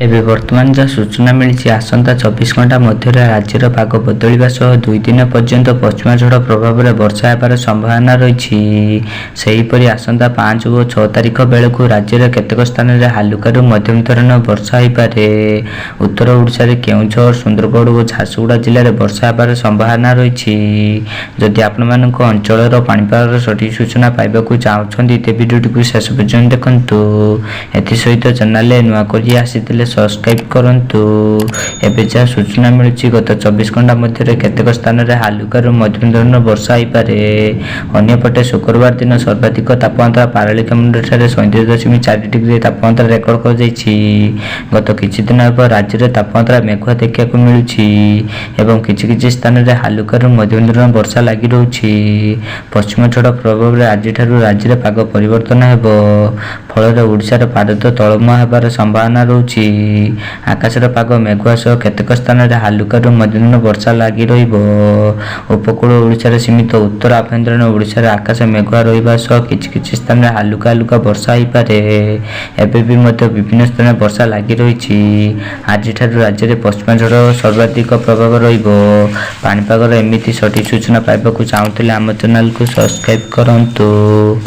ଏବେ ବର୍ତ୍ତମାନ ଯାହା ସୂଚନା ମିଳିଛି ଆସନ୍ତା 24 ଘଣ୍ଟା ମଧ୍ୟରେ ରାଜ୍ୟର ପାଗ ବଦଳିବା ସହ 2 ଦିନ ପର୍ଯ୍ୟନ୍ତ ପଶ୍ଚିମ ଝଡ଼ ପ୍ରଭାବରେ ବର୍ଷା ହେବାର ସମ୍ଭାବନା ରହିଛି। ସେହିପରି ଆସନ୍ତା 5 ଓ 6 ତାରିଖ ବେଳକୁ ରାଜ୍ୟର କେତେକ ସ୍ଥାନରେ ହାଲୁକାରୁ ମଧ୍ୟମ ଧରଣର ବର୍ଷା ହୋଇପାରେ। ଉତ୍ତର ଓଡ଼ିଶାରେ କେଉଁଝର, ସୁନ୍ଦରଗଡ଼ ଓ ଝାରସୁଗୁଡ଼ା ଜିଲ୍ଲାରେ ବର୍ଷା ହେବାର ସମ୍ଭାବନା ରହିଛି। ଯଦି ଆପଣମାନଙ୍କ ଅଞ୍ଚଳର ପାଣିପାଗର ସଠିକ୍ ସୂଚନା ପାଇବାକୁ ଚାହୁଁଛନ୍ତି ତେବେ ଭିଡ଼ିଓଟିକୁ ଶେଷ ପର୍ଯ୍ୟନ୍ତ ଦେଖନ୍ତୁ। ଏଥିସହିତ ଚ୍ୟାନେଲରେ ନୂଆ କରି ଆସିଥିଲେ ସବସ୍କ୍ରାଇବ୍ କରନ୍ତୁ। ଏବେ ଯାହା ସୂଚନା ମିଳୁଛି ଗତ 24 ଘଣ୍ଟା ମଧ୍ୟରେ କେତେକ ସ୍ଥାନରେ ହାଲୁକାରୁ ମଧ୍ୟମ ଧରଣର ବର୍ଷା ହୋଇପାରେ। ଅନ୍ୟପଟେ ଶୁକ୍ରବାର ଦିନ ସର୍ବାଧିକ ତାପମାତ୍ରା ପାରଳାଖେମୁଣ୍ଡିଠାରେ 37.4 ଡିଗ୍ରୀ ତାପମାତ୍ରା ରେକର୍ଡ କରାଯାଇଛି। ଗତ କିଛି ଦିନ ହେବ ରାଜ୍ୟରେ ତାପମାତ୍ରା ମେଘୁଆ ଦେଖିବାକୁ ମିଳୁଛି ଏବଂ କିଛି କିଛି ସ୍ଥାନରେ ହାଲୁକାରୁ ମଧ୍ୟମ ଧରଣର ବର୍ଷା ଲାଗି ରହୁଛି। ପଶ୍ଚିମ ଝଡ଼ ପ୍ରଭାବରେ ଆଜିଠାରୁ ରାଜ୍ୟରେ ପାଗ ପରିବର୍ତ୍ତନ ହେବ, ଫଳରେ ଓଡ଼ିଶାର ପାରଦ ତଳମୁହାଁ ହେବାର ସମ୍ଭାବନା ରହୁଛି। ଆକାଶର ପାଗ ମେଘୁଆ ସହ କେତେକ ସ୍ଥାନରେ ହାଲୁକାରୁ ମଧ୍ୟମ ବର୍ଷା ଲାଗି ରହିବ। ଉପକୂଳ ଓଡ଼ିଶାରେ ସୀମିତ ଉତ୍ତର ଆଭ୍ୟନ୍ତରୀଣ ଓଡ଼ିଶାରେ ଆକାଶ ମେଘୁଆ ରହିବା ସହ କିଛି କିଛି ସ୍ଥାନରେ ହାଲୁକା ବର୍ଷା ହୋଇପାରେ। ଏବେ ବି ମଧ୍ୟ ବିଭିନ୍ନ ସ୍ଥାନରେ ବର୍ଷା ଲାଗି ରହିଛି। ଆଜିଠାରୁ ରାଜ୍ୟରେ ପଶ୍ଚିମ ଝଡ଼ ସର୍ବାଧିକ ପ୍ରଭାବ ରହିବ। ପାଣିପାଗର ଏମିତି ସଠିକ୍ ସୂଚନା ପାଇବାକୁ ଚାହୁଁଥିଲେ ଆମ ଚ୍ୟାନେଲକୁ ସବସ୍କ୍ରାଇବ୍ କରନ୍ତୁ।